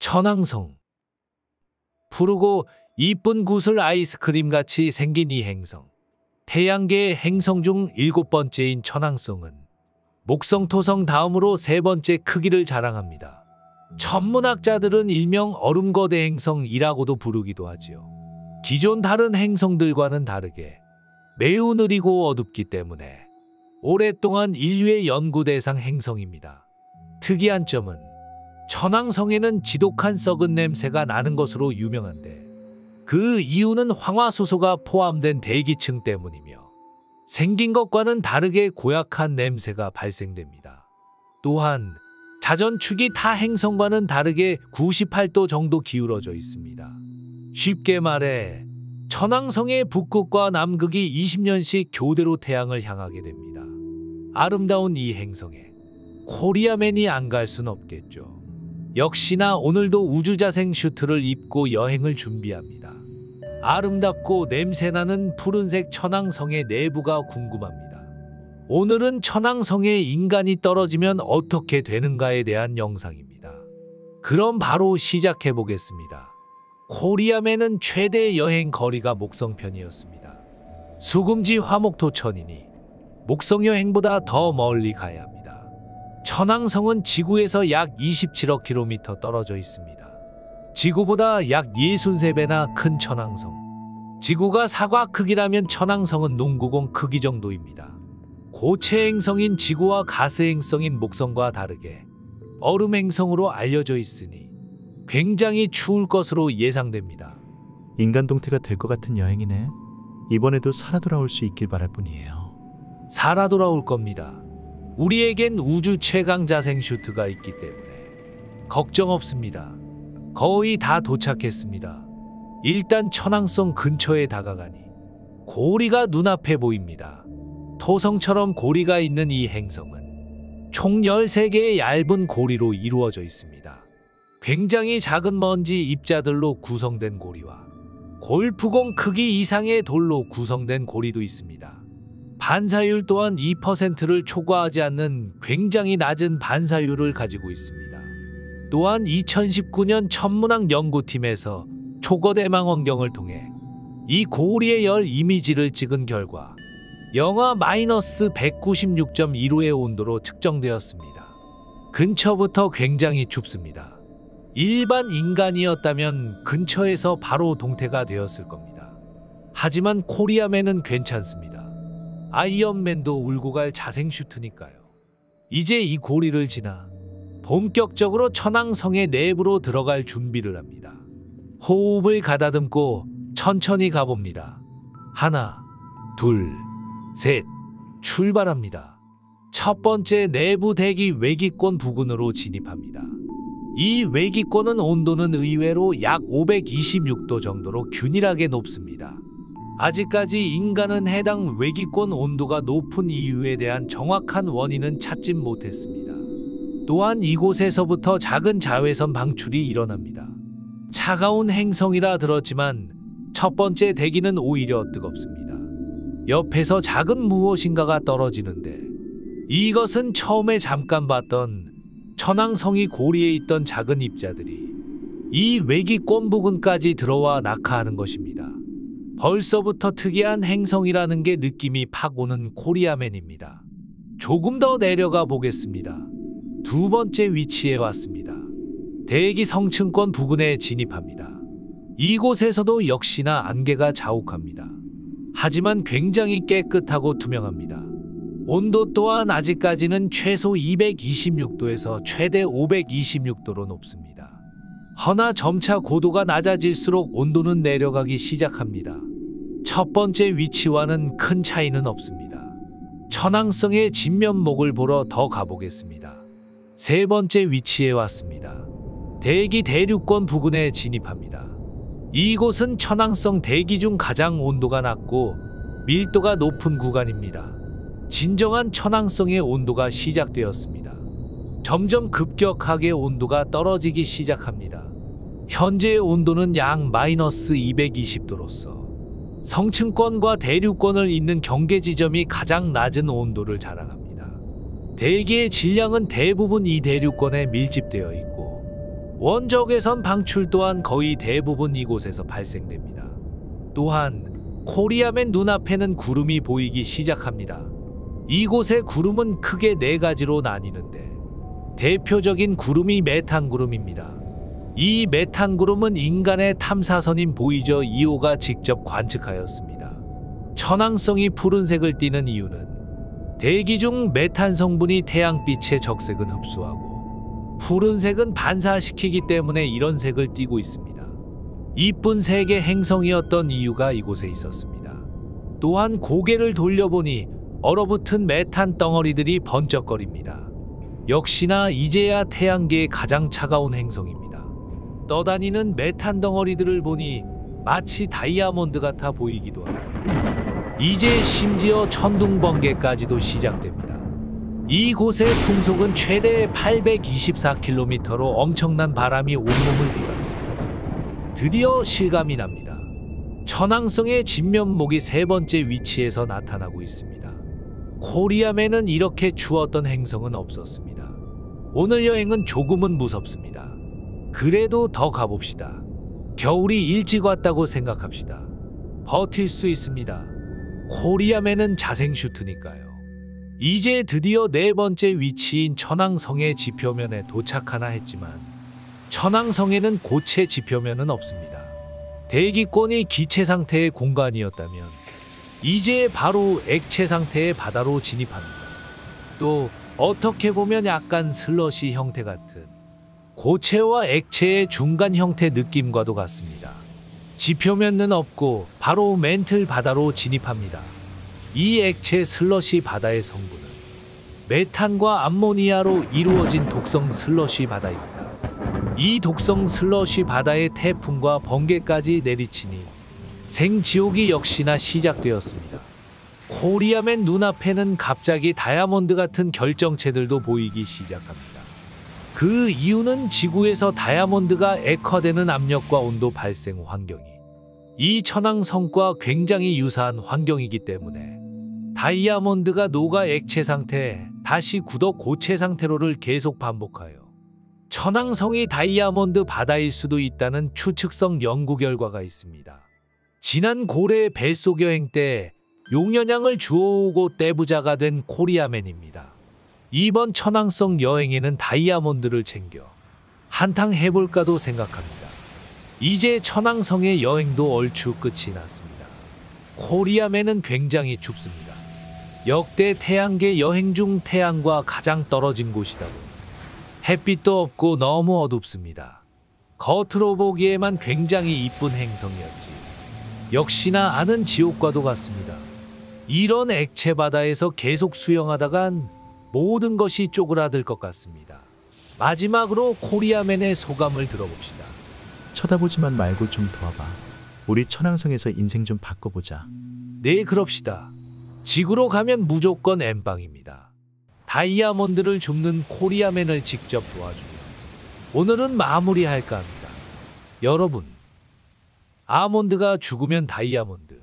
천왕성. 푸르고 이쁜 구슬 아이스크림같이 생긴 이 행성. 태양계의 행성 중 7번째인 천왕성은 목성토성 다음으로 3번째 크기를 자랑합니다. 천문학자들은 일명 얼음거대 행성이라고도 부르기도 하지요. 기존 다른 행성들과는 다르게 매우 느리고 어둡기 때문에 오랫동안 인류의 연구 대상 행성입니다. 특이한 점은 천왕성에는 지독한 썩은 냄새가 나는 것으로 유명한데 그 이유는 황화수소가 포함된 대기층 때문이며 생긴 것과는 다르게 고약한 냄새가 발생됩니다. 또한 자전축이 타 행성과는 다르게 98도 정도 기울어져 있습니다. 쉽게 말해 천왕성의 북극과 남극이 20년씩 교대로 태양을 향하게 됩니다. 아름다운 이 행성에 코리아맨이 안 갈 순 없겠죠. 역시나 오늘도 우주자생 슈트를 입고 여행을 준비합니다. 아름답고 냄새나는 푸른색 천왕성의 내부가 궁금합니다. 오늘은 천왕성에 인간이 떨어지면 어떻게 되는가에 대한 영상입니다. 그럼 바로 시작해 보겠습니다. 코리아맨은 최대 여행 거리가 목성편이었습니다. 수금지 화목토천이니 목성 여행보다 더 멀리 가야 합니다. 천왕성은 지구에서 약 27억 킬로미터 떨어져 있습니다. 지구보다 약 63배나 큰 천왕성. 지구가 사과 크기라면 천왕성은 농구공 크기 정도입니다. 고체 행성인 지구와 가스 행성인 목성과 다르게 얼음 행성으로 알려져 있으니 굉장히 추울 것으로 예상됩니다. 인간 동태가 될 것 같은 여행이네. 이번에도 살아 돌아올 수 있길 바랄 뿐이에요. 살아 돌아올 겁니다. 우리에겐 우주 최강 자생 슈트가 있기 때문에 걱정 없습니다. 거의 다 도착했습니다. 일단 천왕성 근처에 다가가니 고리가 눈앞에 보입니다. 토성처럼 고리가 있는 이 행성은 총 13개의 얇은 고리로 이루어져 있습니다. 굉장히 작은 먼지 입자들로 구성된 고리와 골프공 크기 이상의 돌로 구성된 고리도 있습니다. 반사율 또한 2%를 초과하지 않는 굉장히 낮은 반사율을 가지고 있습니다. 또한 2019년 천문학 연구팀에서 초거대망 원경을 통해 이 고리의 열 이미지를 찍은 결과 영하 -196.15의 온도로 측정되었습니다. 근처부터 굉장히 춥습니다. 일반 인간이었다면 근처에서 바로 동태가 되었을 겁니다. 하지만 코리아맨은 괜찮습니다. 아이언맨도 울고 갈 자생 슈트니까요. 이제 이 고리를 지나 본격적으로 천왕성의 내부로 들어갈 준비를 합니다. 호흡을 가다듬고 천천히 가봅니다. 하나, 둘, 셋, 출발합니다. 첫 번째 내부 대기 외기권 부근으로 진입합니다. 이 외기권은 온도는 의외로 약 526도 정도로 균일하게 높습니다. 아직까지 인간은 해당 외기권 온도가 높은 이유에 대한 정확한 원인은 찾지 못했습니다. 또한 이곳에서부터 작은 자외선 방출이 일어납니다. 차가운 행성이라 들었지만 첫 번째 대기는 오히려 뜨겁습니다. 옆에서 작은 무엇인가가 떨어지는데 이것은 처음에 잠깐 봤던 천왕성이 고리에 있던 작은 입자들이 이 외기권 부근까지 들어와 낙하하는 것입니다. 벌써부터 특이한 행성이라는 게 느낌이 팍 오는 코리아맨입니다. 조금 더 내려가 보겠습니다. 두 번째 위치에 왔습니다. 대기 성층권 부근에 진입합니다. 이곳에서도 역시나 안개가 자욱합니다. 하지만 굉장히 깨끗하고 투명합니다. 온도 또한 아직까지는 최소 226도에서 최대 526도로 높습니다. 허나 점차 고도가 낮아질수록 온도는 내려가기 시작합니다. 첫 번째 위치와는 큰 차이는 없습니다. 천왕성의 진면목을 보러 더 가보겠습니다. 세 번째 위치에 왔습니다. 대기 대륙권 부근에 진입합니다. 이곳은 천왕성 대기 중 가장 온도가 낮고 밀도가 높은 구간입니다. 진정한 천왕성의 온도가 시작되었습니다. 점점 급격하게 온도가 떨어지기 시작합니다. 현재의 온도는 약 -220도로서 성층권과 대륙권을 잇는 경계 지점이 가장 낮은 온도를 자랑합니다. 대기의 질량은 대부분 이 대륙권에 밀집되어 있고 원적외선 방출 또한 거의 대부분 이곳에서 발생됩니다. 또한 코리아맨 눈앞에는 구름이 보이기 시작합니다. 이곳의 구름은 크게 네 가지로 나뉘는데 대표적인 구름이 메탄 구름입니다. 이 메탄 구름은 인간의 탐사선인 보이저 2호가 직접 관측하였습니다. 천왕성이 푸른색을 띠는 이유는 대기 중 메탄 성분이 태양빛의 적색은 흡수하고 푸른색은 반사시키기 때문에 이런 색을 띠고 있습니다. 이쁜 색의 행성이었던 이유가 이곳에 있었습니다. 또한 고개를 돌려보니 얼어붙은 메탄 덩어리들이 번쩍거립니다. 역시나 이제야 태양계의 가장 차가운 행성입니다. 떠다니는 메탄 덩어리들을 보니 마치 다이아몬드 같아 보이기도 하고 이제 심지어 천둥번개까지도 시작됩니다. 이곳의 풍속은 최대 824km로 엄청난 바람이 온몸을 휘감습니다. 드디어 실감이 납니다. 천왕성의 진면목이 세 번째 위치에서 나타나고 있습니다. 코리아맨은 이렇게 추웠던 행성은 없었습니다. 오늘 여행은 조금은 무섭습니다. 그래도 더 가봅시다. 겨울이 일찍 왔다고 생각합시다. 버틸 수 있습니다. 코리아맨은 자생 슈트니까요. 이제 드디어 네 번째 위치인 천왕성의 지표면에 도착하나 했지만 천왕성에는 고체 지표면은 없습니다. 대기권이 기체 상태의 공간이었다면 이제 바로 액체 상태의 바다로 진입합니다. 또 어떻게 보면 약간 슬러시 형태 같은 고체와 액체의 중간 형태 느낌과도 같습니다. 지표면은 없고 바로 멘틀 바다로 진입합니다. 이 액체 슬러시 바다의 성분은 메탄과 암모니아로 이루어진 독성 슬러시 바다입니다. 이 독성 슬러시 바다에 태풍과 번개까지 내리치니 생지옥이 역시나 시작되었습니다. 코리아맨 눈앞에는 갑자기 다이아몬드 같은 결정체들도 보이기 시작합니다. 그 이유는 지구에서 다이아몬드가 액화되는 압력과 온도 발생 환경이 이 천왕성과 굉장히 유사한 환경이기 때문에 다이아몬드가 녹아 액체 상태, 다시 굳어 고체 상태로를 계속 반복하여 천왕성이 다이아몬드 바다일 수도 있다는 추측성 연구 결과가 있습니다. 지난 고래 뱃속 여행 때 용연양을 주워오고 떼부자가 된 코리아맨입니다. 이번 천왕성 여행에는 다이아몬드를 챙겨 한탕 해볼까도 생각합니다. 이제 천왕성의 여행도 얼추 끝이 났습니다. 코리아맨은 굉장히 춥습니다. 역대 태양계 여행 중 태양과 가장 떨어진 곳이다고. 햇빛도 없고 너무 어둡습니다. 겉으로 보기에만 굉장히 이쁜 행성이었지. 역시나 아는 지옥과도 같습니다. 이런 액체 바다에서 계속 수영하다간 모든 것이 쪼그라들 것 같습니다. 마지막으로 코리아맨의 소감을 들어봅시다. 쳐다보지만 말고 좀 도와봐. 우리 천왕성에서 인생 좀 바꿔보자. 네, 그럽시다. 지구로 가면 무조건 엠빵입니다. 다이아몬드를 줍는 코리아맨을 직접 도와주며 오늘은 마무리할까 합니다. 여러분, 아몬드가 죽으면 다이아몬드,